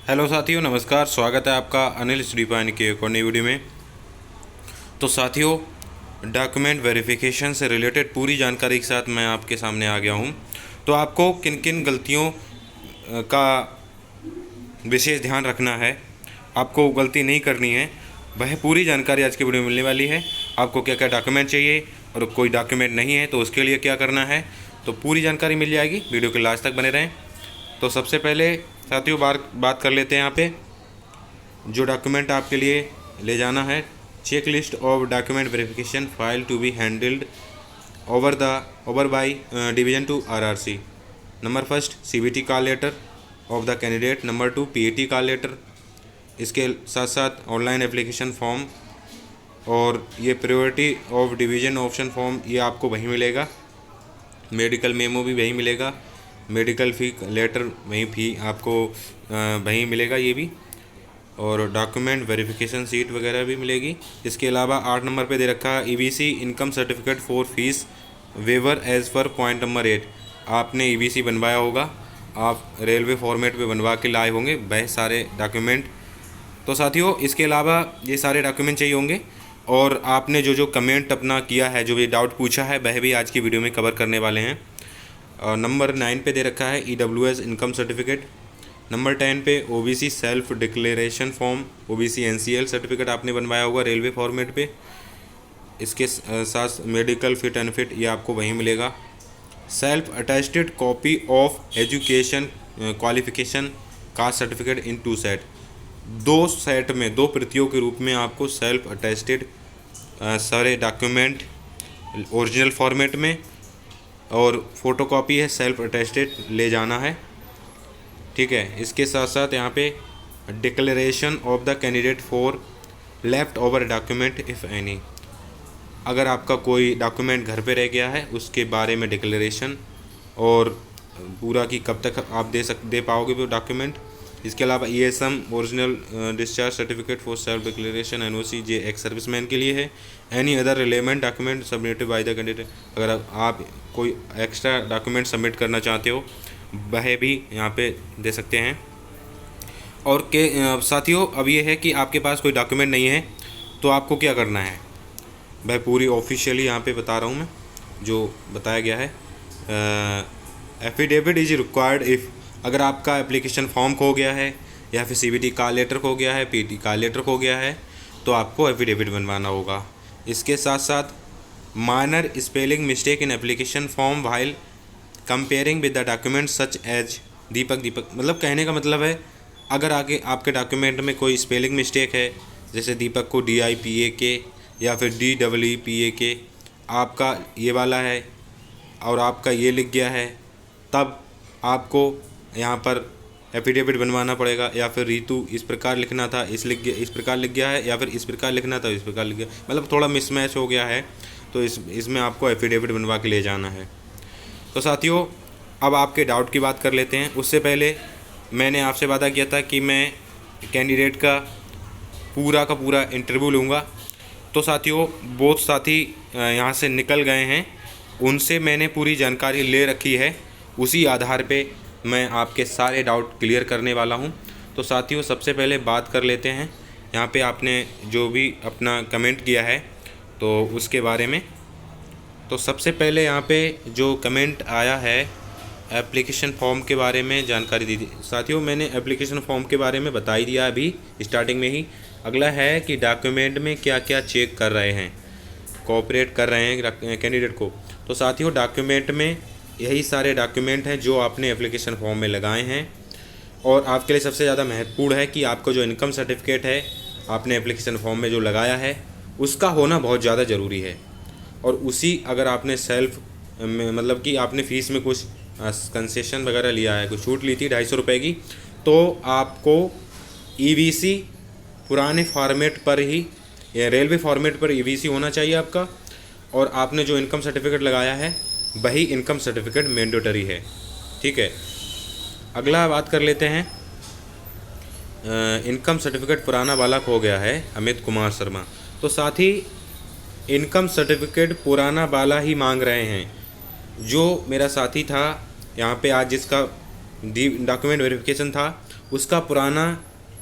Hello साथियों, नमस्कार। स्वागत है आपका अनिल श्रीपान के एक और नई वीडियो में। तो साथियों, डॉक्यूमेंट वेरिफिकेशन से रिलेटेड पूरी जानकारी के साथ मैं आपके सामने आ गया हूं। तो आपको किन किन गलतियों का विशेष ध्यान रखना है, आपको गलती नहीं करनी है, वह पूरी जानकारी आज की वीडियो में मिलने वाली है। आपको क्या क्या डॉक्यूमेंट चाहिए और कोई डॉक्यूमेंट नहीं है तो उसके लिए क्या करना है, तो पूरी जानकारी मिल जाएगी। वीडियो के लास्ट तक बने रहें। तो सबसे पहले साथियों बात कर लेते हैं यहाँ पे जो डॉक्यूमेंट आपके लिए ले जाना है। Check list of document verification file to be handed over by division to RRC. Number first CBT call letter of the candidate. Number two PAT call letter. इसके साथ साथ ऑनलाइन एप्लीकेशन फॉर्म और ये priority of division option form ये आपको वहीं मिलेगा। Medical memo भी वहीं मिलेगा। मेडिकल फ़ी लेटर वहीं फ़ी आपको वहीं मिलेगा ये भी। और डॉक्यूमेंट वेरिफिकेशन सीट वगैरह भी मिलेगी। इसके अलावा 8 नंबर पे दे रखा है EBC income certificate for fees waiver as per point number 8। आपने ईबीसी बनवाया होगा, आप रेलवे फॉर्मेट पे बनवा के लाए होंगे वह सारे डॉक्यूमेंट। तो साथियों, इसके अलावा ये सारे डॉक्यूमेंट चाहिए होंगे और आपने जो कमेंट अपना किया है, जो भी डाउट पूछा है, वह भी आज की वीडियो में कवर करने वाले हैं। नंबर 9 पे दे रखा है ईडब्ल्यूएस इनकम सर्टिफिकेट। नंबर 10 पे OBC self declaration form, OBC NCL certificate आपने बनवाया होगा रेलवे फॉर्मेट पे। इसके साथ मेडिकल फिट एंड फिट ये आपको वहीं मिलेगा। Self attested copy of education qualification caste certificate in 2 set. 2 set में 2 प्रतियों के रूप में आपको सेल्फ अटेस्टेड सारे डॉक्यूमेंट ओरिजिनल फॉर्मेट में और फोटोकॉपी है सेल्फ अटेस्टेड ले जाना है। ठीक है। इसके साथ साथ यहाँ पे declaration of the candidate for left over document if any. अगर आपका कोई डॉक्यूमेंट घर पे रह गया है उसके बारे में डिक्लेरेशन और पूरा की कब तक आप दे पाओगे वो डॉक्यूमेंट। इसके अलावा ESM original discharge certificate for self declaration NOC J ex serviceman के लिए है। Any other relevant document submitted by the candidate. अगर आप कोई एक्स्ट्रा डॉक्यूमेंट सबमिट करना चाहते हो वह भी यहाँ पे दे सकते हैं। और साथियों, अब ये है कि आपके पास कोई डॉक्यूमेंट नहीं है तो आपको क्या करना है, वह पूरी ऑफिशियली यहाँ पे बता रहा हूँ मैं जो बताया गया है। एफिडेविट इज रिक्वायर्ड इफ़, अगर आपका एप्लीकेशन फॉर्म खो गया है या फिर सीबीटी कॉल लेटर खो गया है, पीटी कॉल लेटर खो गया है, तो आपको एफिडेविट बनवाना होगा। इसके साथ साथ minor spelling mistake in application form while comparing with the document such as Deepak मतलब कहने का मतलब है अगर आगे आपके डॉक्यूमेंट में कोई स्पेलिंग मिस्टेक है, जैसे दीपक को DIPAK या फिर DEEPAK आपका ये वाला है और आपका ये लिख गया है, तब आपको यहाँ पर एफिडेविट बनवाना पड़ेगा। या फिर रीतू इस प्रकार लिखना था, इस प्रकार लिख गया है, या फिर इस प्रकार लिखना था इस प्रकार लिख गया, मतलब थोड़ा मिसमैच हो गया है, तो इसमें आपको एफिडेविट बनवा के ले जाना है। तो साथियों, अब आपके डाउट की बात कर लेते हैं। उससे पहले मैंने आपसे वादा किया था कि मैं कैंडिडेट का पूरा इंटरव्यू लूँगा। तो साथियों, बहुत साथी यहाँ से निकल गए हैं, उनसे मैंने पूरी जानकारी ले रखी है। उसी आधार पे मैं आपके सारे डाउट क्लियर करने वाला हूँ। तो साथियों, सबसे पहले बात कर लेते हैं यहाँ पे आपने जो भी अपना कमेंट किया है तो उसके बारे में। तो सबसे पहले यहाँ पे जो कमेंट आया है एप्लीकेशन फॉर्म के बारे में जानकारी दी थी। साथियों, मैंने एप्लीकेशन फॉर्म के बारे में बता ही दिया अभी स्टार्टिंग में ही। अगला है कि डॉक्यूमेंट में क्या क्या चेक कर रहे हैं, कोऑपरेट कर रहे हैं कैंडिडेट को। तो साथियों, डॉक्यूमेंट में यही सारे डॉक्यूमेंट हैं जो आपने एप्लीकेशन फॉर्म में लगाए हैं। और आपके लिए सबसे ज़्यादा महत्वपूर्ण है कि आपको जो इनकम सर्टिफिकेट है आपने एप्लीकेशन फॉर्म में जो लगाया है उसका होना बहुत ज़्यादा ज़रूरी है। और उसी अगर आपने सेल्फ मतलब कि आपने फ़ीस में कुछ कंसेशन वगैरह लिया है, कुछ छूट ली थी 250 रुपये की, तो आपको ईवीसी पुराने फॉर्मेट पर ही या रेलवे फॉर्मेट पर ईवीसी होना चाहिए आपका। और आपने जो इनकम सर्टिफिकेट लगाया है वही इनकम सर्टिफिकेट मैंडेटरी है। ठीक है। अगला बात कर लेते हैं, इनकम सर्टिफिकेट पुराना वाला खो गया है अमित कुमार शर्मा। तो साथ ही इनकम सर्टिफिकेट पुराना वाला ही मांग रहे हैं। जो मेरा साथी था यहाँ पे आज जिसका डॉक्यूमेंट वेरिफिकेशन था, उसका पुराना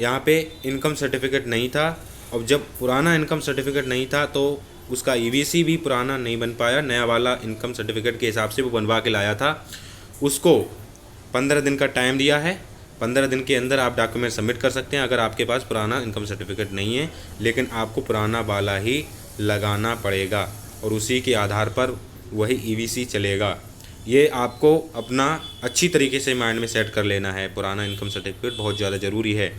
यहाँ पे इनकम सर्टिफिकेट नहीं था। और जब पुराना इनकम सर्टिफिकेट नहीं था तो उसका ईवीसी भी पुराना नहीं बन पाया, नया वाला इनकम सर्टिफिकेट के हिसाब से वो बनवा के लाया था। उसको 15 दिन का टाइम दिया है, 15 दिन के अंदर आप डॉक्यूमेंट सबमिट कर सकते हैं अगर आपके पास पुराना इनकम सर्टिफिकेट नहीं है। लेकिन आपको पुराना वाला ही लगाना पड़ेगा और उसी के आधार पर वही ईवीसी चलेगा। ये आपको अपना अच्छी तरीके से माइंड में सेट कर लेना है। पुराना इनकम सर्टिफिकेट बहुत ज़्यादा ज़रूरी है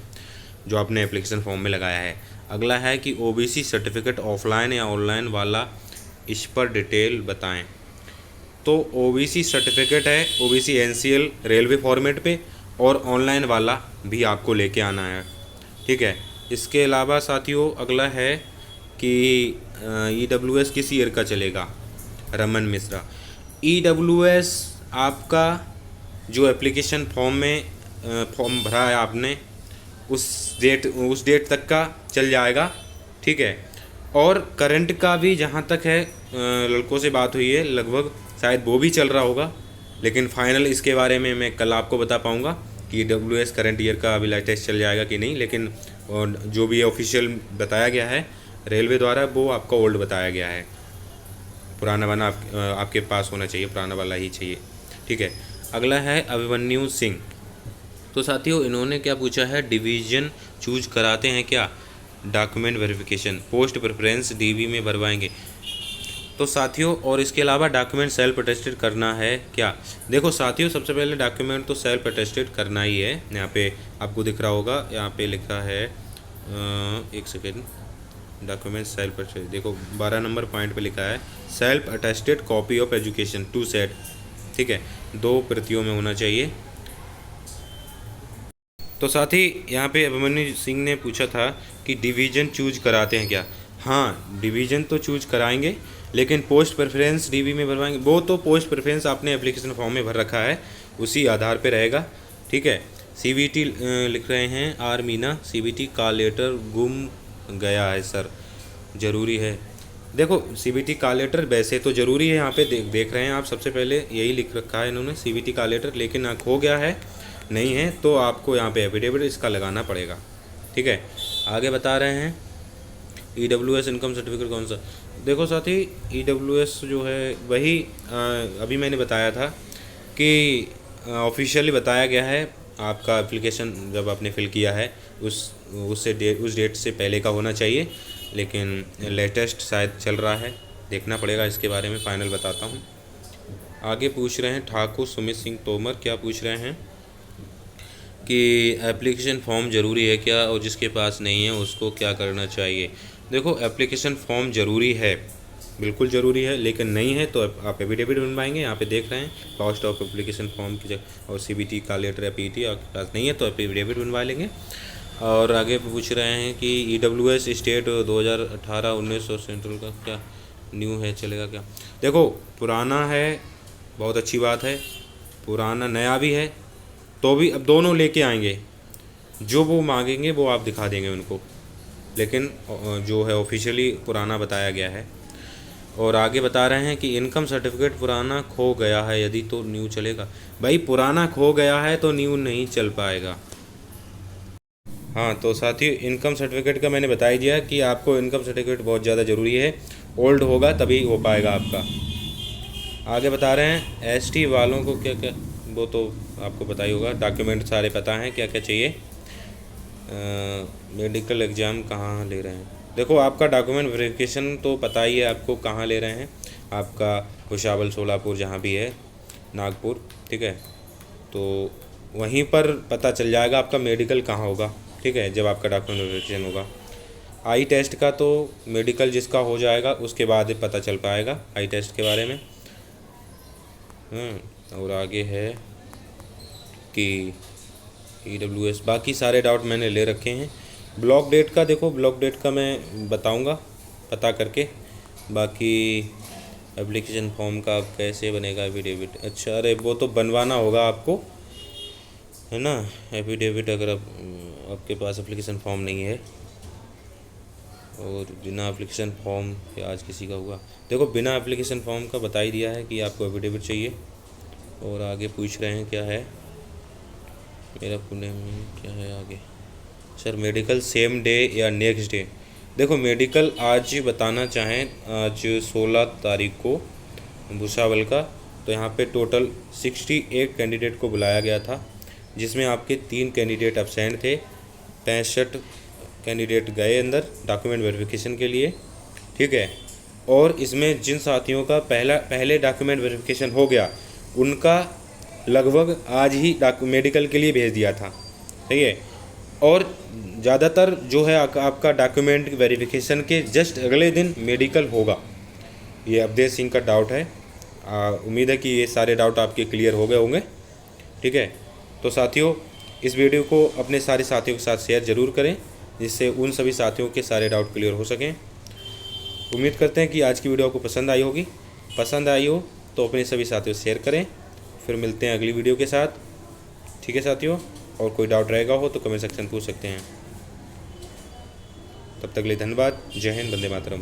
जो आपने एप्लीकेशन फॉर्म में लगाया है। अगला है कि ओबीसी सर्टिफिकेट ऑफलाइन या ऑनलाइन वाला, इस पर डिटेल बताएं। तो ओबीसी सर्टिफिकेट है ओबीसी एनसीएल रेलवे फॉर्मेट पे, और ऑनलाइन वाला भी आपको लेके आना है, ठीक है। इसके अलावा साथियों अगला है कि ईडब्ल्यूएस किस ईयर का चलेगा, रमन मिश्रा। ईडब्ल्यूएस आपका जो एप्लीकेशन फॉर्म में फॉर्म भरा है आपने, उस डेट तक का चल जाएगा, ठीक है। और करंट का भी जहाँ तक है लड़कों से बात हुई है, लगभग शायद वो भी चल रहा होगा, लेकिन फाइनल इसके बारे में मैं कल आपको बता पाऊँगा कि डब्ल्यूएस करंट ईयर का अभी लेटेस्ट चल जाएगा कि नहीं। लेकिन जो भी ऑफिशियल बताया गया है रेलवे द्वारा वो आपका ओल्ड बताया गया है। पुराना वाला आपके पास होना चाहिए, पुराना वाला ही चाहिए, ठीक है। अगला है अभिमन्यु सिंह। तो साथियों इन्होंने क्या पूछा है, डिवीज़न चूज कराते हैं क्या, document verification post preference dB में भरवाएंगे। तो साथियों और इसके अलावा डॉक्यूमेंट सेल्फ अटेस्टेड करना है क्या। देखो साथियों सबसे पहले डॉक्यूमेंट तो सेल्फ अटेस्टेड करना ही है। यहाँ पे आपको दिख रहा होगा, यहाँ पे लिखा है एक सेकेंड, डॉक्यूमेंट सेल्फ अटेस्टेड, देखो 12 नंबर पॉइंट पे लिखा है self attested copy of education 2 set, ठीक है, 2 प्रतियों में होना चाहिए। तो साथ ही यहाँ पे अभिमन्यु सिंह ने पूछा था कि डिवीज़न चूज कराते हैं क्या। हाँ डिवीज़न तो चूज कराएंगे, लेकिन पोस्ट प्रेफरेंस डीबी में भरवाएंगे। वो तो पोस्ट प्रेफरेंस आपने एप्लीकेशन फॉर्म में भर रखा है, उसी आधार पे रहेगा, ठीक है। सीबीटी लिख रहे हैं आर मीना, सीबीटी का लेटर गुम गया है सर, ज़रूरी है। देखो सीबीटी का लेटर वैसे तो ज़रूरी है, यहाँ पे देख रहे हैं आप, सबसे पहले यही लिख रखा है इन्होंने सीबीटी का लेटर, लेकिन खो गया है, नहीं है तो आपको यहाँ पे एफिडेविट इसका लगाना पड़ेगा, ठीक है। आगे बता रहे हैं ईडब्ल्यूएस इनकम सर्टिफिकेट कौन सा। देखो साथी ईडब्ल्यूएस जो है वही अभी मैंने बताया था कि ऑफिशियली बताया गया है, आपका एप्लीकेशन जब आपने फिल किया है उस डेट से पहले का होना चाहिए, लेकिन लेटेस्ट शायद चल रहा है, देखना पड़ेगा, इसके बारे में फाइनल बताता हूँ। आगे पूछ रहे हैं ठाकुर सुमित सिंह तोमर, क्या पूछ रहे हैं कि एप्लीकेशन फॉर्म ज़रूरी है क्या, और जिसके पास नहीं है उसको क्या करना चाहिए। देखो एप्लीकेशन फॉर्म ज़रूरी है, बिल्कुल ज़रूरी है, लेकिन नहीं है तो आप एफिडेविट बनवाएंगे। यहाँ पे देख रहे हैं कॉस्ट ऑफ एप्लीकेशन फॉर्म की जगह, और सीबीटी का लेटर या पीटी आपके पास नहीं है तो एफिडेविट बनवा लेंगे। और आगे पूछ रहे हैं कि ईडब्ल्यूएस स्टेट 2018-19 और सेंट्रल का क्या न्यू है, चलेगा क्या। देखो पुराना है, बहुत अच्छी बात है, पुराना नया भी है तो भी अब दोनों लेके आएंगे, जो वो मांगेंगे वो आप दिखा देंगे उनको, लेकिन जो है ऑफिशियली पुराना बताया गया है। और आगे बता रहे हैं कि इनकम सर्टिफिकेट पुराना खो गया है यदि तो न्यू चलेगा। भाई पुराना खो गया है तो न्यू नहीं चल पाएगा। हाँ तो साथियों इनकम सर्टिफिकेट का मैंने बता ही दिया कि आपको इनकम सर्टिफिकेट बहुत ज़्यादा ज़रूरी है, ओल्ड होगा तभी हो पाएगा आपका। आगे बता रहे हैं एसटी वालों को क्या क्या, वो तो आपको पता ही होगा, डॉक्यूमेंट सारे पता हैं क्या क्या चाहिए। मेडिकल एग्ज़ाम कहाँ ले रहे हैं। देखो आपका डॉक्यूमेंट वेरिफिकेशन तो पता ही है आपको कहाँ ले रहे हैं, आपका भुसावल सोलापुर जहाँ भी है, नागपुर, ठीक है, तो वहीं पर पता चल जाएगा आपका मेडिकल कहाँ होगा, ठीक है, जब आपका डॉक्यूमेंट वेरिफिकेशन होगा। आई टेस्ट का तो मेडिकल जिसका हो जाएगा उसके बाद पता चल पाएगा आई टेस्ट के बारे में। और आगे है कि ईडब्ल्यूएस, बाकी सारे डाउट मैंने ले रखे हैं। ब्लॉक डेट का देखो, ब्लॉक डेट का मैं बताऊंगा पता करके, बाकी एप्लीकेशन फॉर्म का कैसे बनेगा एफिडेविट। अच्छा अरे वो तो बनवाना होगा आपको, है ना, एफिडेविट अगर आपके पास एप्लीकेशन फॉर्म नहीं है, और बिना एप्लीकेशन फॉर्म के आज किसी का हुआ। देखो बिना एप्लीकेशन फॉर्म का बता ही दिया है कि आपको एफिडेविट चाहिए। और आगे पूछ रहे हैं क्या है मेरा पुणे में क्या है आगे? सर मेडिकल सेम डे या नेक्स्ट डे? देखो मेडिकल आज बताना चाहें, आज 16 तारीख को भुसावल का, तो यहाँ पे टोटल 68 कैंडिडेट को बुलाया गया था, जिसमें आपके 3 कैंडिडेट अब्सेंट थे। 65 कैंडिडेट गए अंदर डॉक्यूमेंट वेरिफिकेशन के लिए, ठीक है। और इसमें जिन साथियों का पहले डॉक्यूमेंट वेरिफिकेशन हो गया, उनका लगभग आज ही मेडिकल के लिए भेज दिया था, सही है। और ज़्यादातर जो है आपका डॉक्यूमेंट वेरिफिकेशन के जस्ट अगले दिन मेडिकल होगा। ये अवधेश सिंह का डाउट है। उम्मीद है कि ये सारे डाउट आपके क्लियर हो गए होंगे, ठीक है। तो साथियों, इस वीडियो को अपने सारे साथियों के साथ शेयर ज़रूर करें, जिससे उन सभी साथियों के सारे डाउट क्लियर हो सकें। उम्मीद करते हैं कि आज की वीडियो आपको पसंद आई होगी। पसंद आई हो तो अपने सभी साथियों से शेयर करें। फिर मिलते हैं अगली वीडियो के साथ, ठीक है साथियों। और कोई डाउट रहेगा हो तो कमेंट सेक्शन पूछ सकते हैं। तब तक के लिए धन्यवाद। जय हिंद, वंदे मातरम।